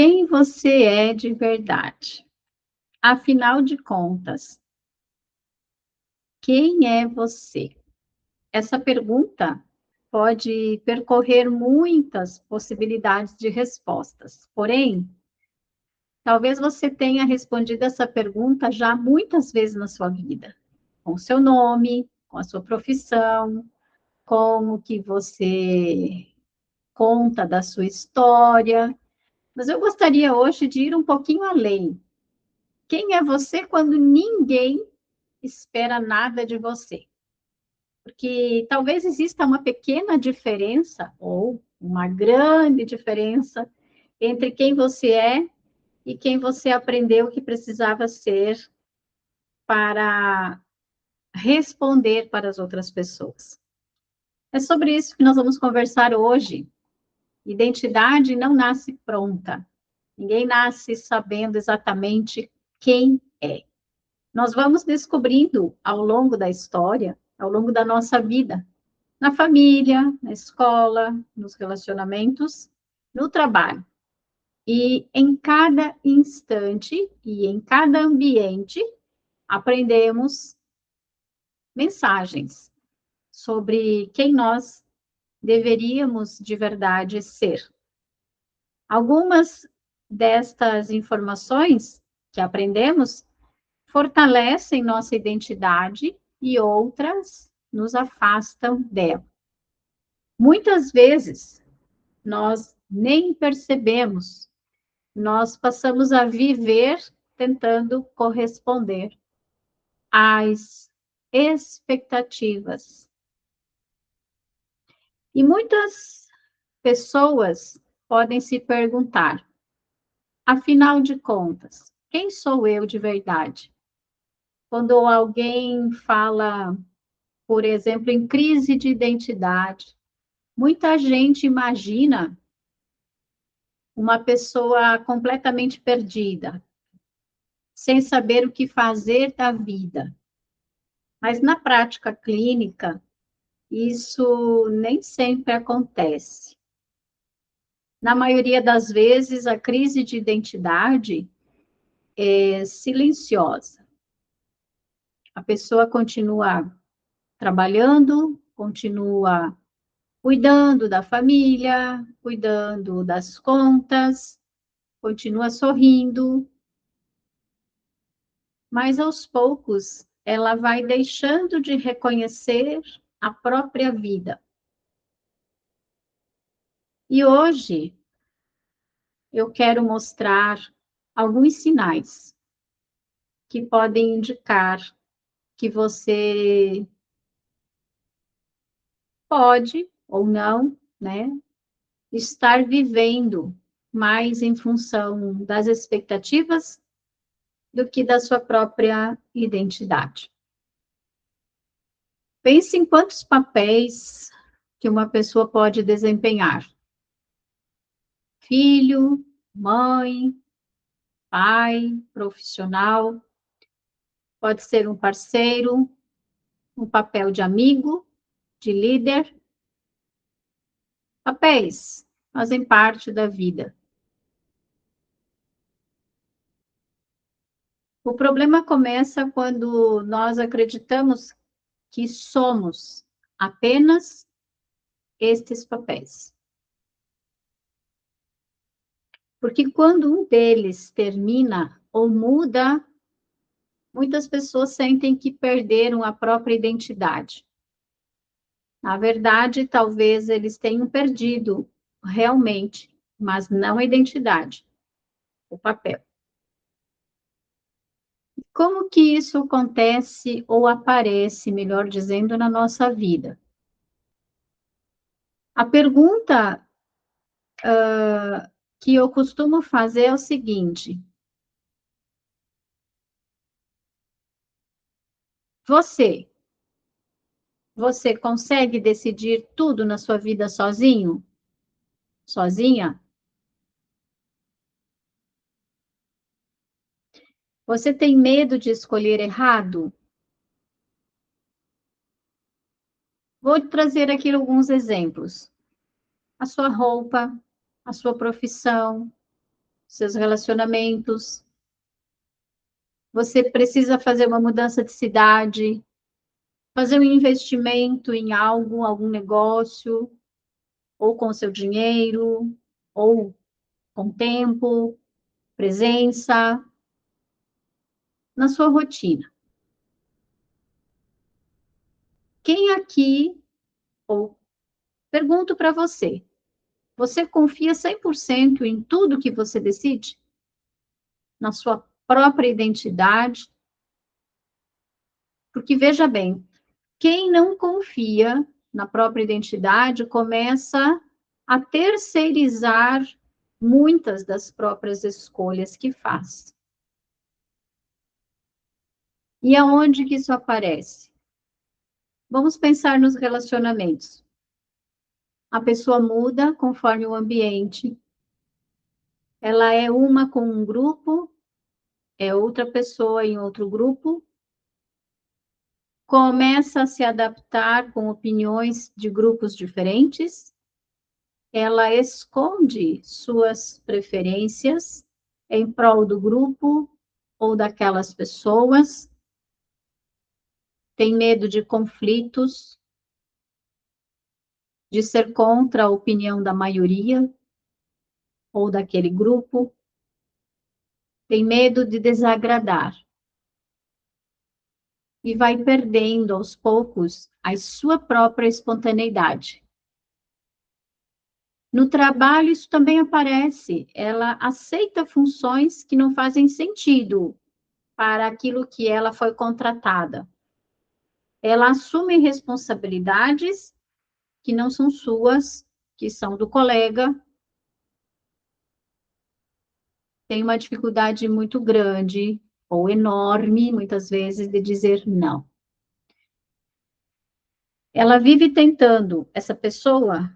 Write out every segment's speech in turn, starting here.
Quem você é de verdade? Afinal de contas, quem é você? Essa pergunta pode percorrer muitas possibilidades de respostas. Porém, talvez você tenha respondido essa pergunta já muitas vezes na sua vida, com o seu nome, com a sua profissão, com o que você conta da sua história. Mas eu gostaria hoje de ir um pouquinho além. Quem é você quando ninguém espera nada de você? Porque talvez exista uma pequena diferença ou uma grande diferença entre quem você é e quem você aprendeu que precisava ser para responder para as outras pessoas. É sobre isso que nós vamos conversar hoje. Identidade não nasce pronta. Ninguém nasce sabendo exatamente quem é. Nós vamos descobrindo ao longo da história, ao longo da nossa vida, na família, na escola, nos relacionamentos, no trabalho. E em cada instante e em cada ambiente, aprendemos mensagens sobre quem nós deveríamos de verdade ser. Algumas destas informações que aprendemos fortalecem nossa identidade e outras nos afastam dela. Muitas vezes nós nem percebemos, nós passamos a viver tentando corresponder às expectativas. E muitas pessoas podem se perguntar, afinal de contas, quem sou eu de verdade? Quando alguém fala, por exemplo, em crise de identidade, muita gente imagina uma pessoa completamente perdida, sem saber o que fazer da vida. Mas na prática clínica, isso nem sempre acontece. Na maioria das vezes, a crise de identidade é silenciosa. A pessoa continua trabalhando, continua cuidando da família, cuidando das contas, continua sorrindo, mas aos poucos ela vai deixando de reconhecer a própria vida. E hoje eu quero mostrar alguns sinais que podem indicar que você pode ou não, né, estar vivendo mais em função das expectativas do que da sua própria identidade. Pense em quantos papéis que uma pessoa pode desempenhar. Filho, mãe, pai, profissional, pode ser um parceiro, um papel de amigo, de líder. Papéis fazem parte da vida. O problema começa quando nós acreditamos que somos apenas estes papéis. Porque quando um deles termina ou muda, muitas pessoas sentem que perderam a própria identidade. Na verdade, talvez eles tenham perdido realmente, mas não a identidade, o papel. Como que isso acontece ou aparece, melhor dizendo, na nossa vida? A pergunta que eu costumo fazer é o seguinte: você, você consegue decidir tudo na sua vida sozinho? Sozinha? Você tem medo de escolher errado? Vou trazer aqui alguns exemplos. A sua roupa, a sua profissão, seus relacionamentos. Você precisa fazer uma mudança de cidade, fazer um investimento em algo, algum negócio, ou com seu dinheiro, ou com tempo, presença, na sua rotina. Quem aqui, ou pergunto para você, você confia 100% em tudo que você decide? Na sua própria identidade? Porque, veja bem, quem não confia na própria identidade começa a terceirizar muitas das próprias escolhas que faz. E aonde que isso aparece? Vamos pensar nos relacionamentos. A pessoa muda conforme o ambiente. Ela é uma com um grupo, é outra pessoa em outro grupo, começa a se adaptar com opiniões de grupos diferentes, ela esconde suas preferências em prol do grupo ou daquelas pessoas, tem medo de conflitos, de ser contra a opinião da maioria ou daquele grupo, tem medo de desagradar e vai perdendo aos poucos a sua própria espontaneidade. No trabalho, isso também aparece. Ela aceita funções que não fazem sentido para aquilo que ela foi contratada. Ela assume responsabilidades que não são suas, que são do colega. Tem uma dificuldade muito grande ou enorme, muitas vezes, de dizer não. Ela vive tentando, essa pessoa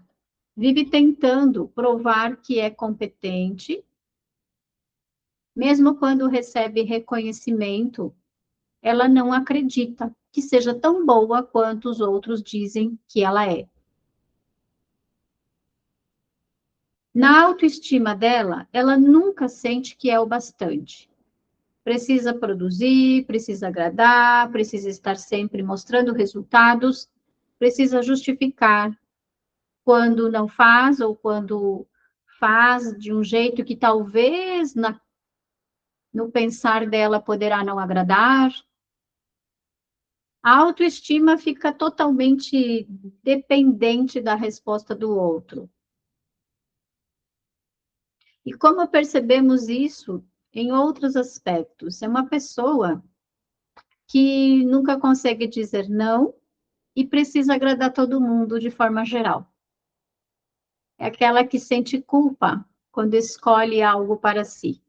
vive tentando provar que é competente, mesmo quando recebe reconhecimento, ela não acredita que seja tão boa quanto os outros dizem que ela é. Na autoestima dela, ela nunca sente que é o bastante. Precisa produzir, precisa agradar, precisa estar sempre mostrando resultados, precisa justificar quando não faz ou quando faz de um jeito que talvez no pensar dela poderá não agradar. A autoestima fica totalmente dependente da resposta do outro. E como percebemos isso em outros aspectos? É uma pessoa que nunca consegue dizer não e precisa agradar todo mundo de forma geral. É aquela que sente culpa quando escolhe algo para si.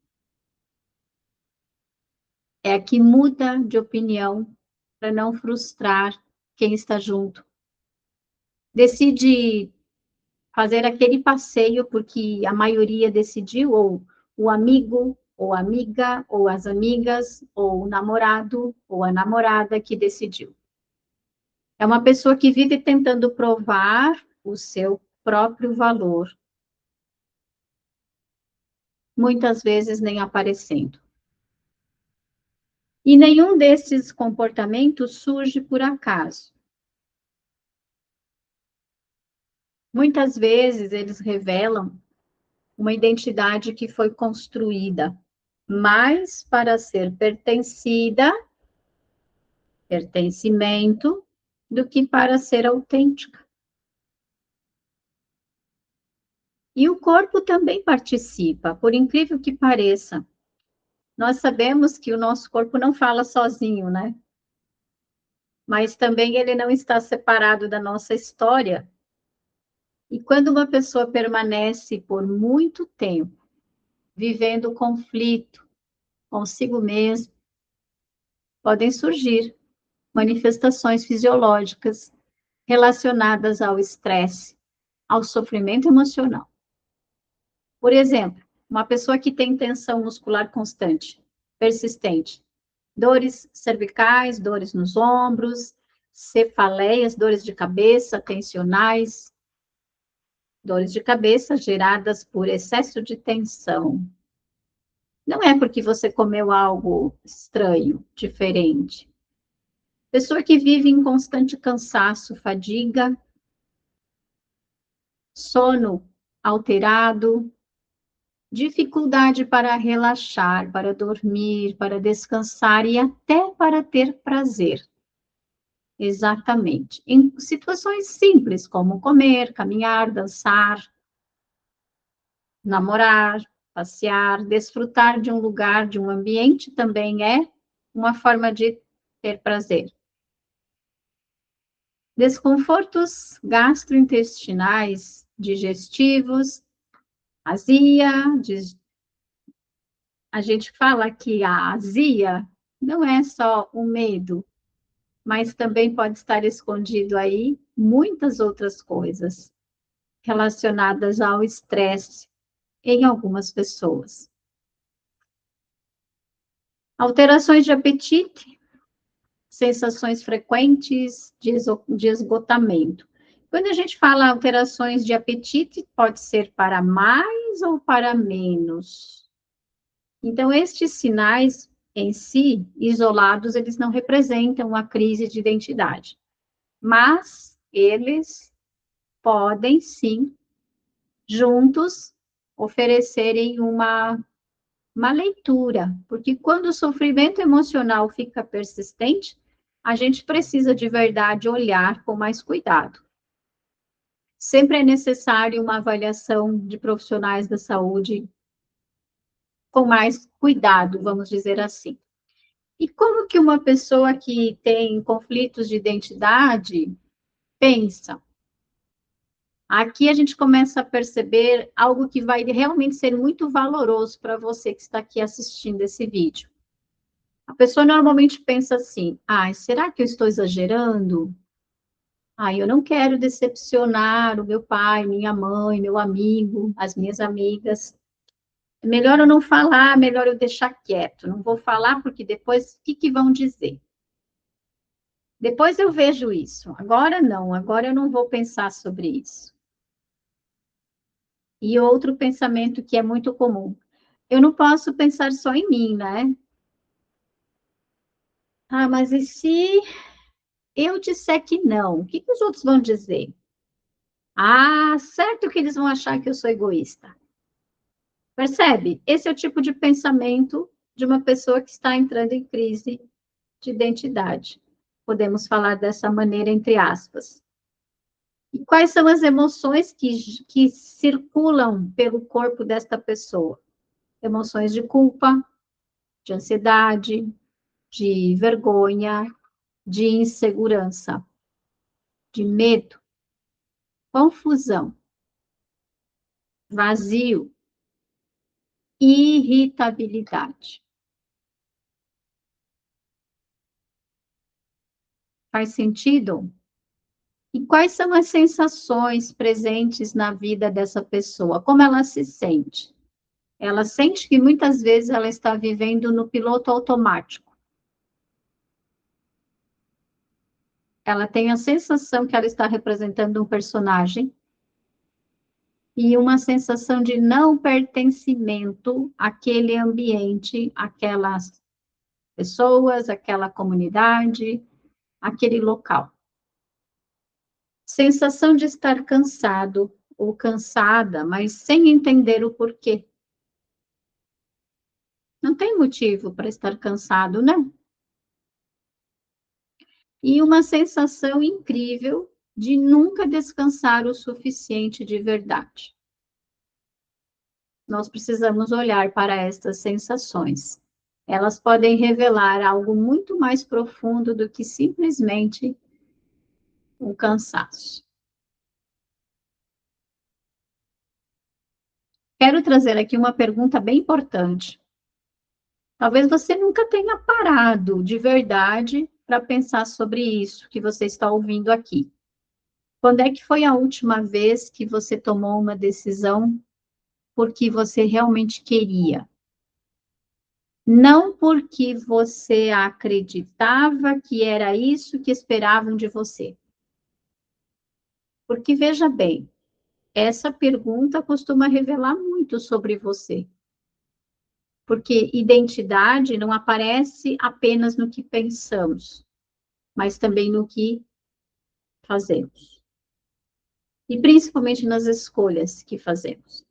É a que muda de opinião para não frustrar quem está junto. Decide fazer aquele passeio porque a maioria decidiu, ou o amigo, ou a amiga, ou as amigas, ou o namorado, ou a namorada que decidiu. É uma pessoa que vive tentando provar o seu próprio valor, muitas vezes nem aparecendo. E nenhum desses comportamentos surge por acaso. Muitas vezes eles revelam uma identidade que foi construída mais para ser pertencimento, do que para ser autêntica. E o corpo também participa, por incrível que pareça. Nós sabemos que o nosso corpo não fala sozinho, né? Mas também ele não está separado da nossa história. E quando uma pessoa permanece por muito tempo vivendo conflito consigo mesmo, podem surgir manifestações fisiológicas relacionadas ao estresse, ao sofrimento emocional. Por exemplo, uma pessoa que tem tensão muscular constante, persistente, dores cervicais, dores nos ombros, cefaleias, dores de cabeça tensionais, dores de cabeça geradas por excesso de tensão. Não é porque você comeu algo estranho, diferente. Pessoa que vive em constante cansaço, fadiga, sono alterado, dificuldade para relaxar, para dormir, para descansar e até para ter prazer. Exatamente. Em situações simples, como comer, caminhar, dançar, namorar, passear, desfrutar de um lugar, de um ambiente, também é uma forma de ter prazer. Desconfortos gastrointestinais, digestivos, azia, a gente fala que a azia não é só o medo, mas também pode estar escondido aí muitas outras coisas relacionadas ao estresse em algumas pessoas. Alterações de apetite, sensações frequentes de esgotamento. Quando a gente fala alterações de apetite, pode ser para mais ou para menos. Então, estes sinais em si, isolados, eles não representam uma crise de identidade, mas eles podem sim, juntos, oferecerem uma leitura, porque quando o sofrimento emocional fica persistente, a gente precisa de verdade olhar com mais cuidado. Sempre é necessário uma avaliação de profissionais da saúde com mais cuidado, vamos dizer assim. E como que uma pessoa que tem conflitos de identidade pensa? Aqui a gente começa a perceber algo que vai realmente ser muito valoroso para você que está aqui assistindo esse vídeo. A pessoa normalmente pensa assim: ai, será que eu estou exagerando? Ai, eu não quero decepcionar o meu pai, minha mãe, meu amigo, as minhas amigas. É melhor eu não falar, melhor eu deixar quieto. Não vou falar porque depois o que, que vão dizer? Depois eu vejo isso. Agora não, agora eu não vou pensar sobre isso. E outro pensamento que é muito comum: eu não posso pensar só em mim, né? Ah, mas e se eu disser que não? O que, que os outros vão dizer? Ah, certo que eles vão achar que eu sou egoísta. Percebe? Esse é o tipo de pensamento de uma pessoa que está entrando em crise de identidade. Podemos falar dessa maneira, entre aspas. E quais são as emoções que circulam pelo corpo desta pessoa? Emoções de culpa, de ansiedade, de vergonha, de insegurança, de medo, confusão, vazio, irritabilidade. Faz sentido? E quais são as sensações presentes na vida dessa pessoa? Como ela se sente? Ela sente que muitas vezes ela está vivendo no piloto automático. Ela tem a sensação que ela está representando um personagem e uma sensação de não pertencimento àquele ambiente, àquelas pessoas, àquela comunidade, àquele local. Sensação de estar cansado ou cansada, mas sem entender o porquê. Não tem motivo para estar cansado, não. E uma sensação incrível de nunca descansar o suficiente de verdade. Nós precisamos olhar para estas sensações. Elas podem revelar algo muito mais profundo do que simplesmente um cansaço. Quero trazer aqui uma pergunta bem importante. Talvez você nunca tenha parado de verdade para pensar sobre isso que você está ouvindo aqui. Quando é que foi a última vez que você tomou uma decisão porque você realmente queria? Não porque você acreditava que era isso que esperavam de você. Porque veja bem, essa pergunta costuma revelar muito sobre você. Porque identidade não aparece apenas no que pensamos, mas também no que fazemos. E principalmente nas escolhas que fazemos.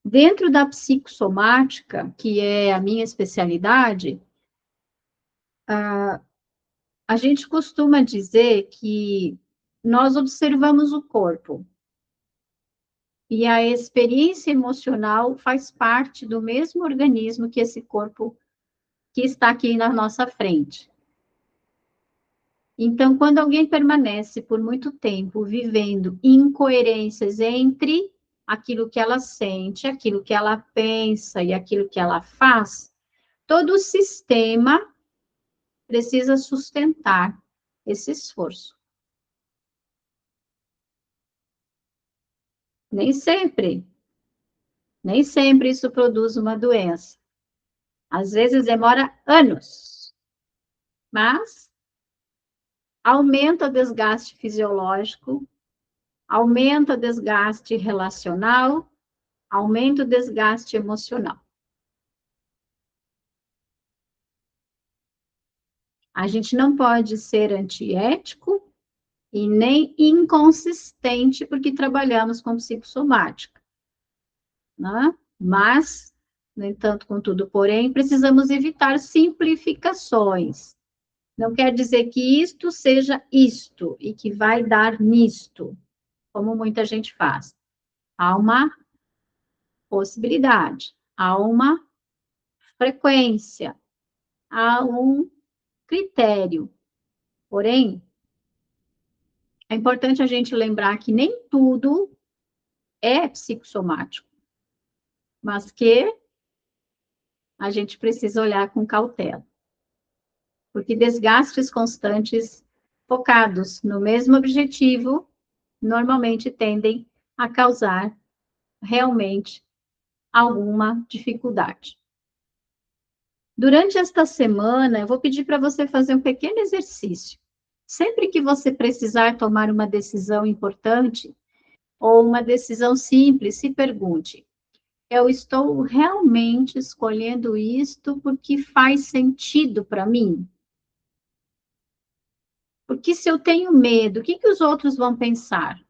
Dentro da psicossomática, que é a minha especialidade, a gente costuma dizer que nós observamos o corpo. E a experiência emocional faz parte do mesmo organismo que esse corpo que está aqui na nossa frente. Então, quando alguém permanece por muito tempo vivendo incoerências entre aquilo que ela sente, aquilo que ela pensa e aquilo que ela faz, todo o sistema precisa sustentar esse esforço. Nem sempre, nem sempre isso produz uma doença. Às vezes demora anos, mas aumenta o desgaste fisiológico, aumenta o desgaste relacional, aumenta o desgaste emocional. A gente não pode ser antiético e nem inconsistente porque trabalhamos com psicossomática, né? Mas, no entanto, contudo, porém, precisamos evitar simplificações. Não quer dizer que isto seja isto e que vai dar nisto, como muita gente faz. Há uma possibilidade, há uma frequência, há um critério. Porém, é importante a gente lembrar que nem tudo é psicossomático, mas que a gente precisa olhar com cautela. Porque desgastes constantes focados no mesmo objetivo normalmente tendem a causar realmente alguma dificuldade. Durante esta semana, eu vou pedir para você fazer um pequeno exercício. Sempre que você precisar tomar uma decisão importante ou uma decisão simples, se pergunte: eu estou realmente escolhendo isto porque faz sentido para mim? Porque se eu tenho medo, o que os outros vão pensar?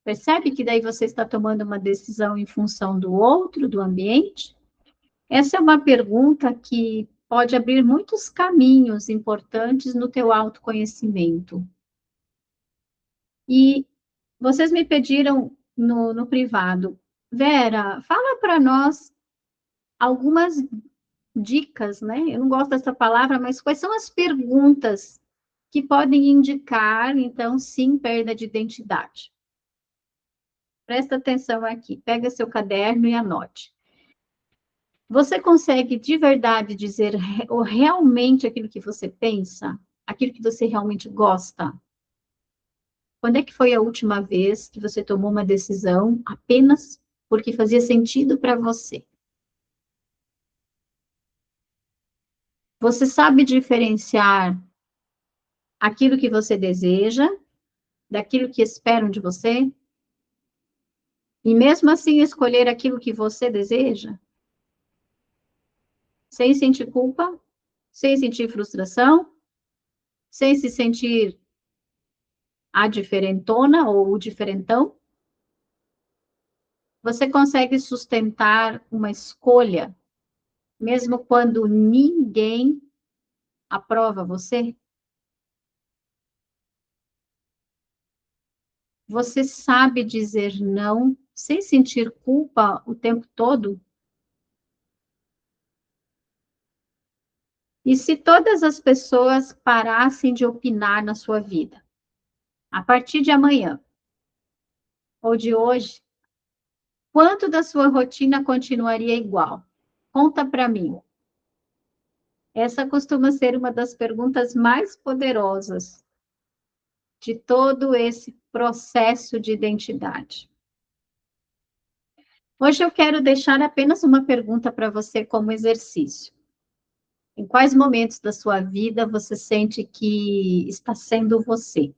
Percebe que daí você está tomando uma decisão em função do outro, do ambiente? Essa é uma pergunta que pode abrir muitos caminhos importantes no teu autoconhecimento. E vocês me pediram no privado, Vera, fala para nós algumas dicas, né? Eu não gosto dessa palavra, mas quais são as perguntas que podem indicar, então, sim, perda de identidade? Presta atenção aqui, pega seu caderno e anote. Você consegue de verdade dizer realmente aquilo que você pensa? Aquilo que você realmente gosta? Quando é que foi a última vez que você tomou uma decisão apenas porque fazia sentido para você? Você sabe diferenciar aquilo que você deseja daquilo que esperam de você? E mesmo assim escolher aquilo que você deseja? Sem sentir culpa? Sem sentir frustração? Sem se sentir a diferentona ou o diferentão? Você consegue sustentar uma escolha, mesmo quando ninguém aprova você? Você sabe dizer não sem sentir culpa o tempo todo? E se todas as pessoas parassem de opinar na sua vida, a partir de amanhã ou de hoje, quanto da sua rotina continuaria igual? Conta para mim. Essa costuma ser uma das perguntas mais poderosas de todo esse processo de identidade. Hoje eu quero deixar apenas uma pergunta para você como exercício. Em quais momentos da sua vida você sente que está sendo você?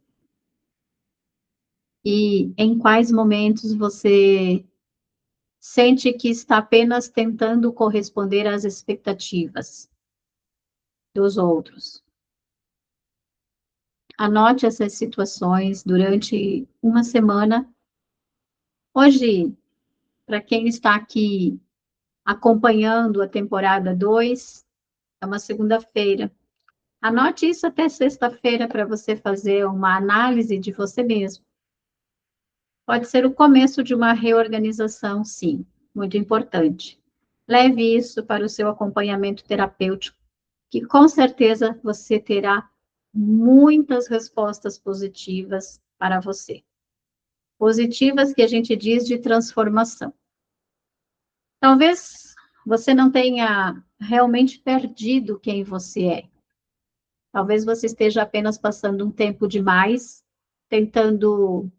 E em quais momentos você sente que está apenas tentando corresponder às expectativas dos outros. Anote essas situações durante uma semana. Hoje, para quem está aqui acompanhando a temporada 2, é uma segunda-feira. Anote isso até sexta-feira para você fazer uma análise de você mesmo. Pode ser o começo de uma reorganização, sim, muito importante. Leve isso para o seu acompanhamento terapêutico, que com certeza você terá muitas respostas positivas para você. Positivas que a gente diz de transformação. Talvez você não tenha realmente perdido quem você é. Talvez você esteja apenas passando um tempo demais, tentando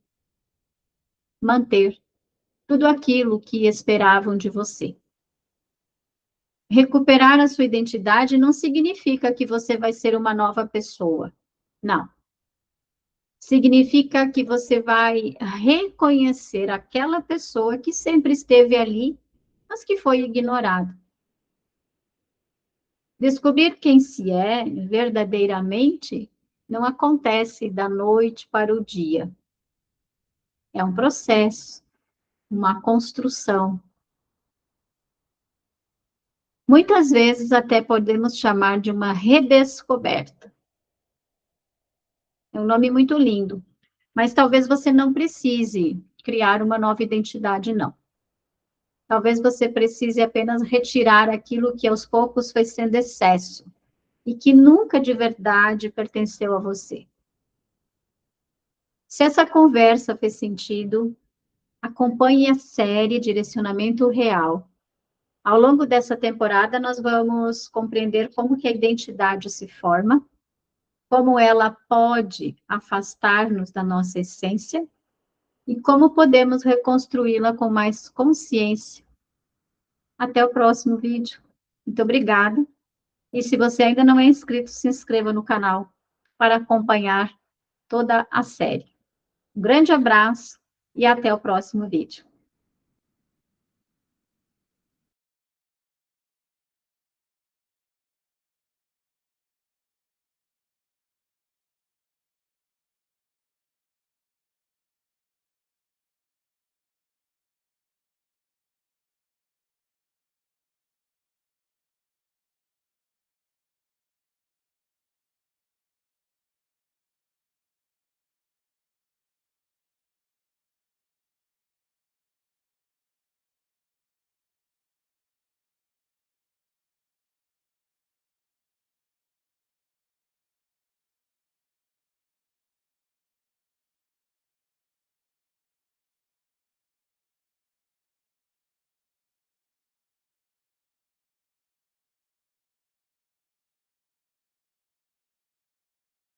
manter tudo aquilo que esperavam de você. Recuperar a sua identidade não significa que você vai ser uma nova pessoa. Não. Significa que você vai reconhecer aquela pessoa que sempre esteve ali, mas que foi ignorada. Descobrir quem se é verdadeiramente não acontece da noite para o dia. É um processo, uma construção. Muitas vezes até podemos chamar de uma redescoberta. É um nome muito lindo, mas talvez você não precise criar uma nova identidade, não. Talvez você precise apenas retirar aquilo que aos poucos foi sendo excesso e que nunca de verdade pertenceu a você. Se essa conversa fez sentido, acompanhe a série Direcionamento Real. Ao longo dessa temporada, nós vamos compreender como que a identidade se forma, como ela pode afastar-nos da nossa essência e como podemos reconstruí-la com mais consciência. Até o próximo vídeo. Muito obrigada. E se você ainda não é inscrito, se inscreva no canal para acompanhar toda a série. Um grande abraço e até o próximo vídeo.